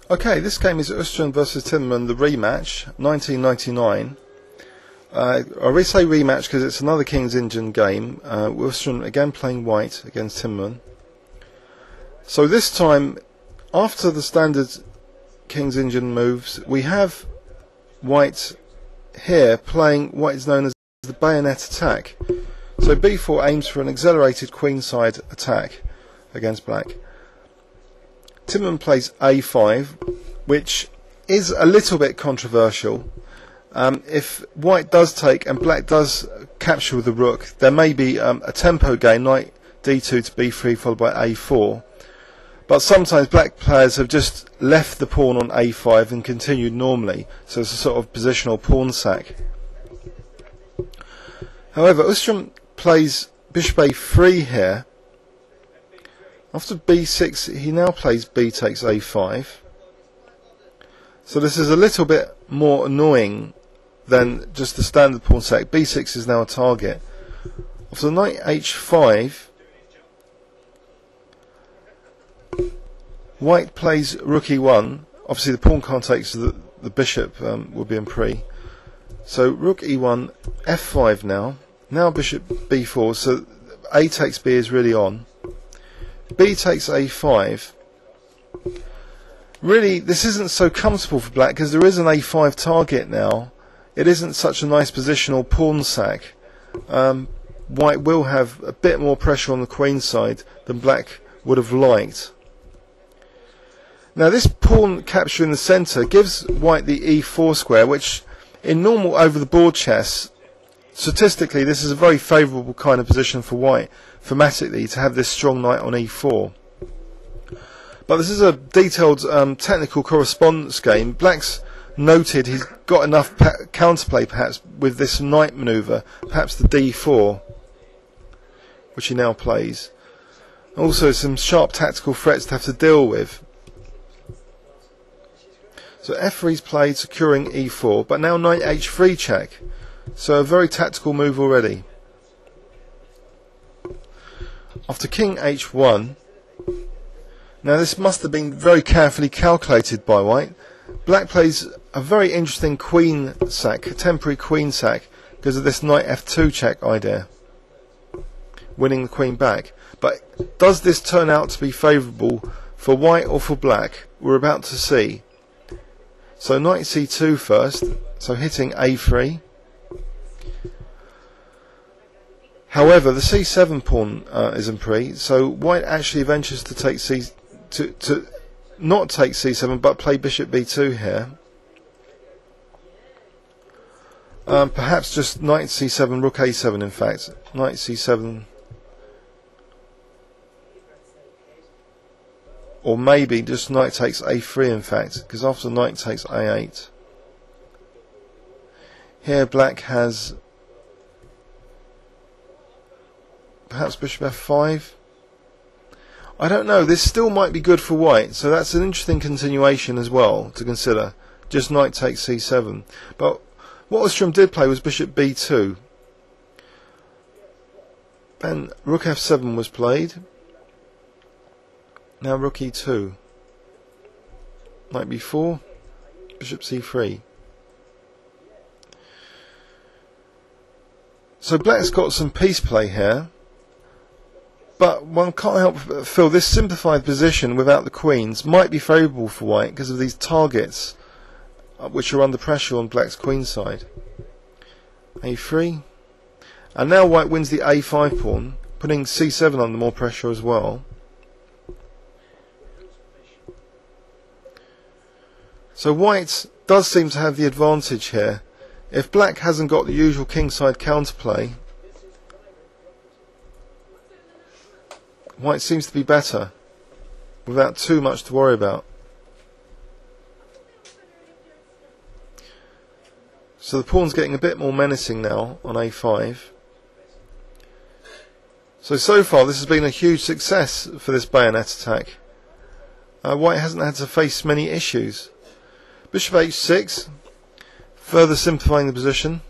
Okay, this game is Ooster versus Timmerman, the rematch, 1999. I say rematch because it's another King's Engine game. Ooster again playing white against Timmerman. So this time, after the standard King's Engine moves, we have white here playing what is known as the bayonet attack. So b4 aims for an accelerated queenside attack against black. Timmerman plays a5, which is a little bit controversial. If white does take and black does capture with the rook, there may be a tempo gain, knight d2 to b3 followed by a4. But sometimes black players have just left the pawn on a5 and continued normally, so it's a sort of positional pawn sack. However, Ooster plays bishop a3 here. After b6, he now plays b takes a5. So this is a little bit more annoying than just the standard pawn sack. b6 is now a target. After knight h5, white plays rook e1. Obviously the pawn can't take, so the bishop will be in pre. So rook e1, f5 now. Now bishop b4, so a takes b is really on. B takes a5. Really, this isn't so comfortable for black because there is an a5 target now. It isn't such a nice positional pawn sack. White will have a bit more pressure on the queen side than black would have liked. Now this pawn capture in the centre gives white the e4 square, which in normal over the board chess, statistically this is a very favourable kind of position for white, thematically, to have this strong knight on e4. But this is a detailed technical correspondence game. Black's noted he's got enough counterplay perhaps with this knight manoeuvre, perhaps the d4, which he now plays. Also some sharp tactical threats to have to deal with. So f3 is played, securing e4, but now knight h3 check. So a very tactical move already. After king h1, now this must have been very carefully calculated by white. Black plays a very interesting queen sack, a temporary queen sack, because of this knight f2 check idea, winning the queen back. But does this turn out to be favourable for white or for black? We're about to see. So knight c2 first, so hitting a3. However, the c7 pawn is in pre, so white actually ventures to take to not take c7 but play bishop b2 here. Perhaps just knight c7, rook a7 in fact. Knight c7. Or maybe just knight takes a3 in fact, because after knight takes a8. Here black has perhaps bishop f5. I don't know, this still might be good for white, so that's an interesting continuation as well to consider. Just knight takes c7. But what Ooster did play was bishop b2. Then rook f7 was played. Now rook e2. Knight b4. Bishop c3. So black's got some piece play here. But one can't help but feel this simplified position without the queens might be favourable for white because of these targets which are under pressure on black's queen side. a3. And now white wins the a5 pawn, putting c7 under more pressure as well. So white does seem to have the advantage here. If black hasn't got the usual kingside counterplay, white seems to be better, without too much to worry about. So the pawn's getting a bit more menacing now on a5. So far this has been a huge success for this bayonet attack. White hasn't had to face many issues. Bishop h6, further simplifying the position.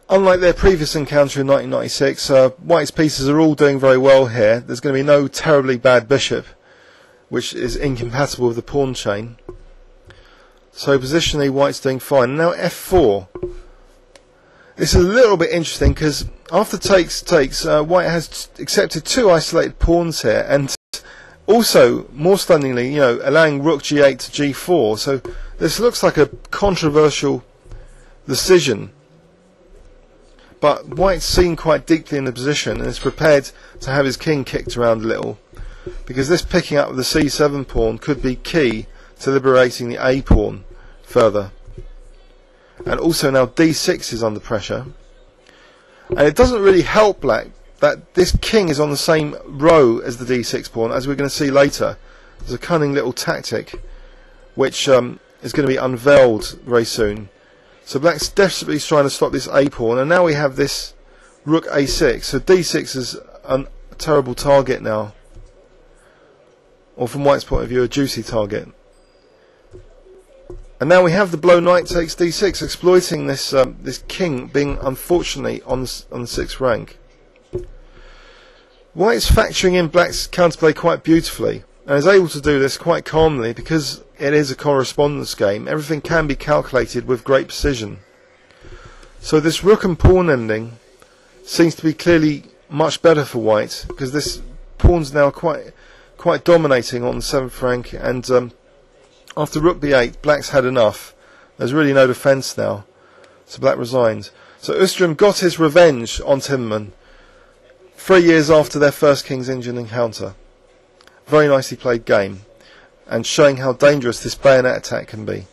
Unlike their previous encounter in 1996, White's pieces are all doing very well here. There's going to be no terribly bad bishop. which is incompatible with the pawn chain. So positionally, white's doing fine. Now f4. This is a little bit interesting because after takes, white has accepted two isolated pawns here, and also, more stunningly, allowing rook g8 to g4. So this looks like a controversial decision. But white's seen quite deeply in the position and is prepared to have his king kicked around a little, because this picking up with the c7 pawn could be key to liberating the a pawn further. And also now d6 is under pressure, and it doesn't really help black that this king is on the same row as the d6 pawn, as we're going to see later. There's a cunning little tactic which is going to be unveiled very soon. So black's desperately trying to stop this a pawn, and now we have this rook a6. So d6 is a terrible target now, or from white's point of view, a juicy target. And now we have the blow knight takes d6, exploiting this this king being unfortunately on the 6th rank. White's factoring in black's counterplay quite beautifully, and is able to do this quite calmly because it is a correspondence game. Everything can be calculated with great precision. So this rook and pawn ending seems to be clearly much better for white, because this pawn's now quite dominating on the 7th rank, and after rook b8, black's had enough. There's really no defence now, so black resigned. So Oosterom got his revenge on Timmerman 3 years after their first King's Engine encounter. Very nicely played game, and showing how dangerous this bayonet attack can be.